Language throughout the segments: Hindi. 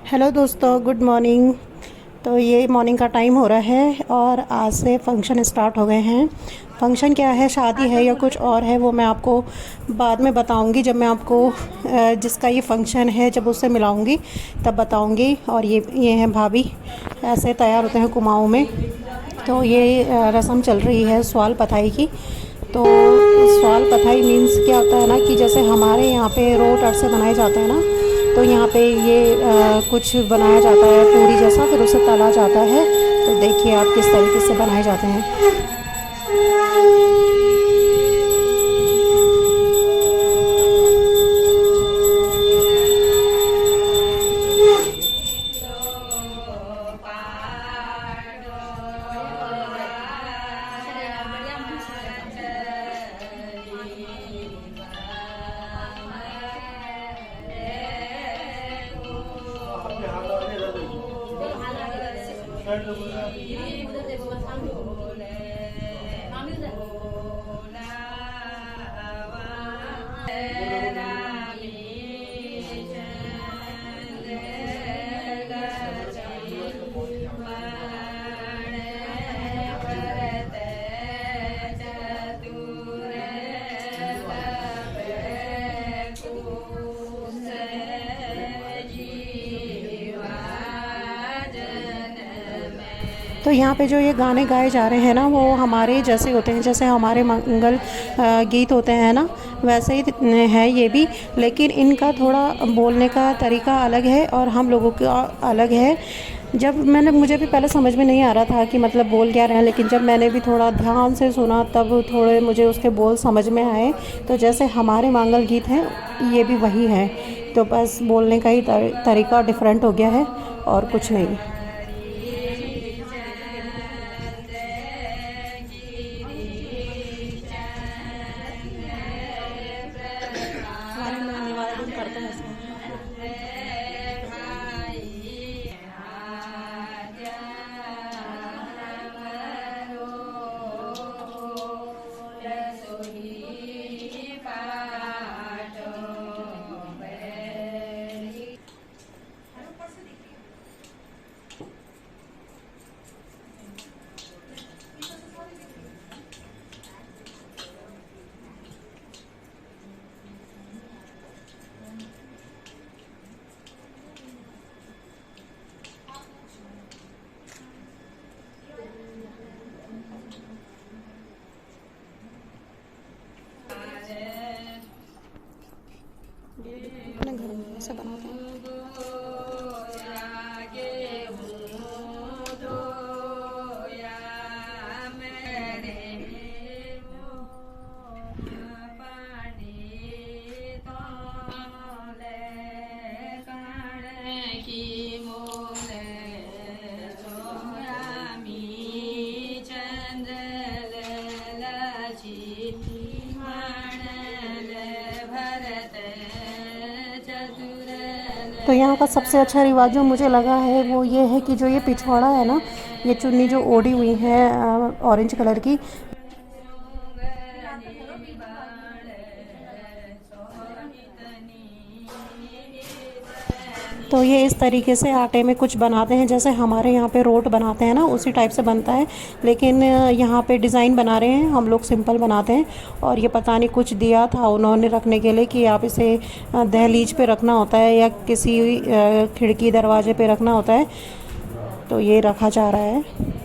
हेलो दोस्तों, गुड मॉर्निंग। तो ये मॉर्निंग का टाइम हो रहा है और आज से फंक्शन स्टार्ट हो गए हैं। फंक्शन क्या है, शादी है या कुछ और है, वो मैं आपको बाद में बताऊंगी। जब मैं आपको जिसका ये फंक्शन है जब उससे मिलाऊंगी तब बताऊंगी। और ये हैं भाभी, ऐसे तैयार होते हैं कुमाऊँ में। तो ये रस्म चल रही है सवाल पथाई की। तो सवाल पथाई मीन्स क्या होता है ना, कि जैसे हमारे यहाँ पे रोट आट से बनाए जाते हैं ना, तो यहाँ पे ये कुछ बनाया जाता है पूरी जैसा, फिर उसे तला जाता है। तो देखिए आप किस तरीके से बनाए जाते हैं। तो यहाँ पे जो ये गाने गाए जा रहे हैं ना, वो हमारे जैसे होते हैं, जैसे हमारे मंगल गीत होते हैं ना, वैसे ही है ये भी। लेकिन इनका थोड़ा बोलने का तरीका अलग है और हम लोगों का अलग है। जब मुझे भी पहले समझ में नहीं आ रहा था कि मतलब बोल क्या रहे हैं, लेकिन जब मैंने भी थोड़ा ध्यान से सुना तब थोड़े मुझे उसके बोल समझ में आए। तो जैसे हमारे मंगल गीत हैं, ये भी वही है। तो बस बोलने का ही तरीका डिफरेंट हो गया है और कुछ नहीं। हमारे में निवारण करते हैं इसमें। अपने घर में ऐसे बनाते हैं। तो यहाँ का सबसे अच्छा रिवाज जो मुझे लगा है वो ये है कि जो ये पिछवाड़ा है ना, ये चुन्नी जो ओढ़ी हुई है ऑरेंज कलर की, तो ये इस तरीके से आटे में कुछ बनाते हैं। जैसे हमारे यहाँ पे रोट बनाते हैं ना, उसी टाइप से बनता है। लेकिन यहाँ पे डिज़ाइन बना रहे हैं, हम लोग सिंपल बनाते हैं। और ये पता नहीं कुछ दिया था उन्होंने रखने के लिए कि आप इसे दहलीज पे रखना होता है या किसी खिड़की दरवाजे पे रखना होता है। तो ये रखा जा रहा है।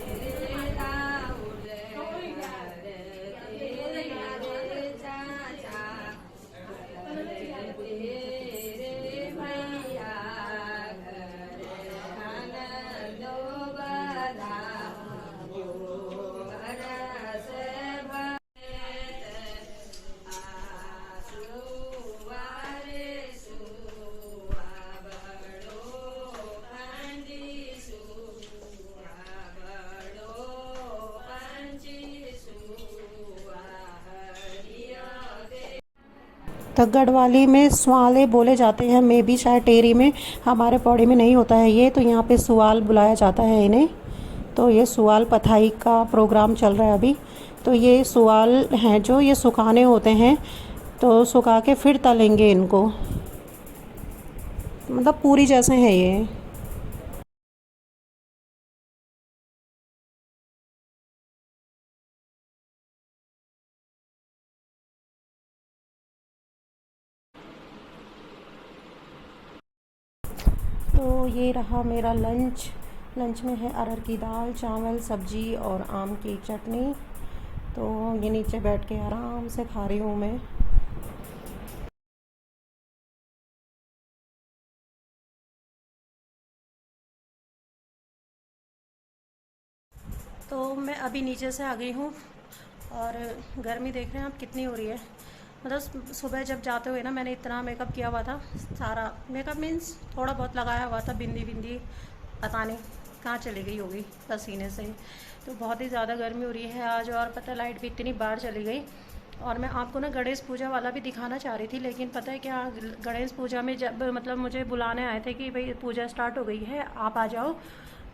तो गढ़वाली में स्वाले बोले जाते हैं, मे बी शायद टेरी में, हमारे पौड़ी में नहीं होता है ये। तो यहाँ पे सुवाल बुलाया जाता है इन्हें। तो ये सुवाल पथाई का प्रोग्राम चल रहा है अभी। तो ये सुवाल हैं जो ये सुखाने होते हैं, तो सुखा के फिर तलेंगे इनको, मतलब पूरी जैसे हैं ये। तो ये रहा मेरा लंच। लंच में है अरहर की दाल, चावल, सब्जी और आम की चटनी। तो ये नीचे बैठ के आराम से खा रही हूँ मैं। तो मैं अभी नीचे से आ गई हूँ और गर्मी देख रहे हैं आप कितनी हो रही है। मतलब सुबह जब जाते हुए ना मैंने इतना मेकअप किया हुआ था, सारा मेकअप मीन्स थोड़ा बहुत लगाया हुआ था, बिंदी बिंदी पता नहीं कहाँ चली गई होगी पसीने से। तो बहुत ही ज़्यादा गर्मी हो रही है आज, और पता है लाइट भी इतनी बार चली गई। और मैं आपको ना गणेश पूजा वाला भी दिखाना चाह रही थी, लेकिन पता है क्या, गणेश पूजा में जब मतलब मुझे बुलाने आए थे कि भाई पूजा स्टार्ट हो गई है, आप आ जाओ।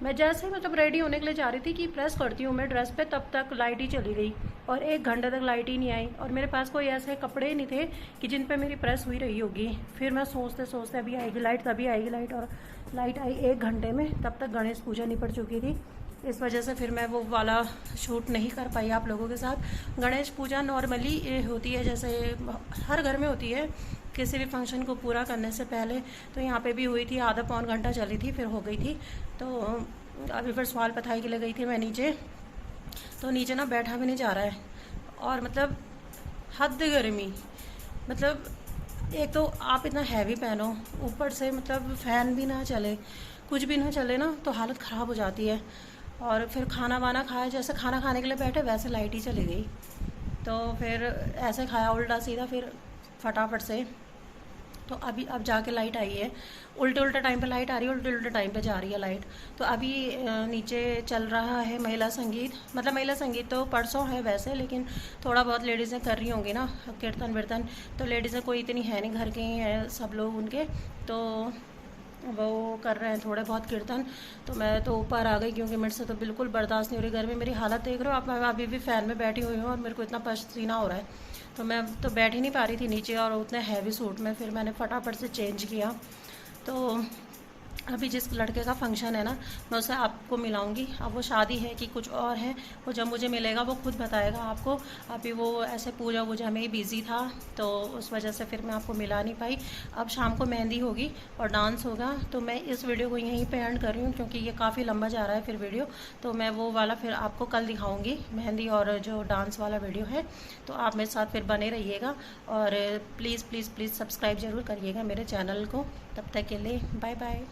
मैं जैसे ही मतलब रेडी होने के लिए जा रही थी कि प्रेस करती हूँ मैं ड्रेस पे, तब तक लाइट ही चली गई और 1 घंटे तक लाइट ही नहीं आई। और मेरे पास कोई ऐसे कपड़े ही नहीं थे कि जिन पे मेरी प्रेस हुई रही होगी। फिर मैं सोचते सोचते अभी आएगी लाइट, तभी आएगी लाइट, और लाइट आई 1 घंटे में, तब तक गणेश पूजा निपट चुकी थी। इस वजह से फिर मैं वो वाला शूट नहीं कर पाई आप लोगों के साथ। गणेश पूजा नॉर्मली होती है जैसे हर घर में होती है किसी भी फंक्शन को पूरा करने से पहले। तो यहाँ पे भी हुई थी, आधा पौन घंटा चली थी फिर हो गई थी। तो अभी फिर सवाल पथाई के लिए गई थी मैं नीचे, तो नीचे ना बैठा भी नहीं जा रहा है, और मतलब हद गर्मी। मतलब एक तो आप इतना हैवी पहनो, ऊपर से मतलब फ़ैन भी ना चले, कुछ भी ना चले ना, तो हालत ख़राब हो जाती है। और फिर खाना वाना खाया, जैसे खाना खाने के लिए बैठे वैसे लाइट ही चली गई। तो फिर ऐसे खाया उल्टा सीधा फिर फटाफट से। तो अभी अब जाके लाइट आई है, उल्टे उल्टे टाइम पे लाइट आ रही है, उल्टे उल्टे टाइम पे जा रही है लाइट। तो अभी नीचे चल रहा है महिला संगीत। मतलब महिला संगीत तो परसों है वैसे, लेकिन थोड़ा बहुत लेडीज़ें कर रही होंगी ना कीर्तन वीर्तन। तो लेडीज़ें कोई इतनी है नहीं, घर के ही हैं सब लोग उनके, तो वो कर रहे हैं थोड़े बहुत कीर्तन। तो मैं तो ऊपर आ गई क्योंकि मेरे से तो बिल्कुल बर्दाश्त नहीं हो रही गर्मी। मेरी हालत देख रहे हो आप, मैं अभी भी फ़ैन में बैठी हुई हूँ और मेरे को इतना पसीना हो रहा है। तो मैं तो बैठ ही नहीं पा रही थी नीचे, और उतने हैवी सूट में फिर मैंने फटाफट से चेंज किया। तो अभी जिस लड़के का फंक्शन है ना, मैं उसे आपको मिलाऊंगी। अब वो शादी है कि कुछ और है, वो जब मुझे मिलेगा वो खुद बताएगा आपको। अभी वो ऐसे पूजा वूजा में ही बिज़ी था, तो उस वजह से फिर मैं आपको मिला नहीं पाई। अब शाम को मेहंदी होगी और डांस होगा। तो मैं इस वीडियो को यहीं पे एंड कर रही हूँ क्योंकि ये काफ़ी लंबा जा रहा है फिर वीडियो। तो मैं वो वाला फिर आपको कल दिखाऊँगी, मेहंदी और जो डांस वाला वीडियो है। तो आप मेरे साथ फिर बने रहिएगा, और प्लीज़ प्लीज़ प्लीज़ सब्सक्राइब ज़रूर करिएगा मेरे चैनल को। तब तक के लिए बाय बाय।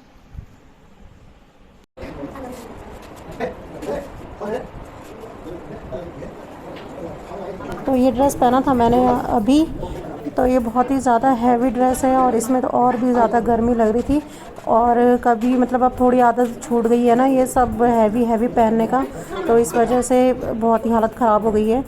तो ये ड्रेस पहना था मैंने अभी, तो ये बहुत ही ज़्यादा हैवी ड्रेस है और इसमें तो और भी ज़्यादा गर्मी लग रही थी। और कभी मतलब अब थोड़ी आदत छूट गई है ना ये सब हैवी हैवी पहनने का, तो इस वजह से बहुत ही हालत ख़राब हो गई है।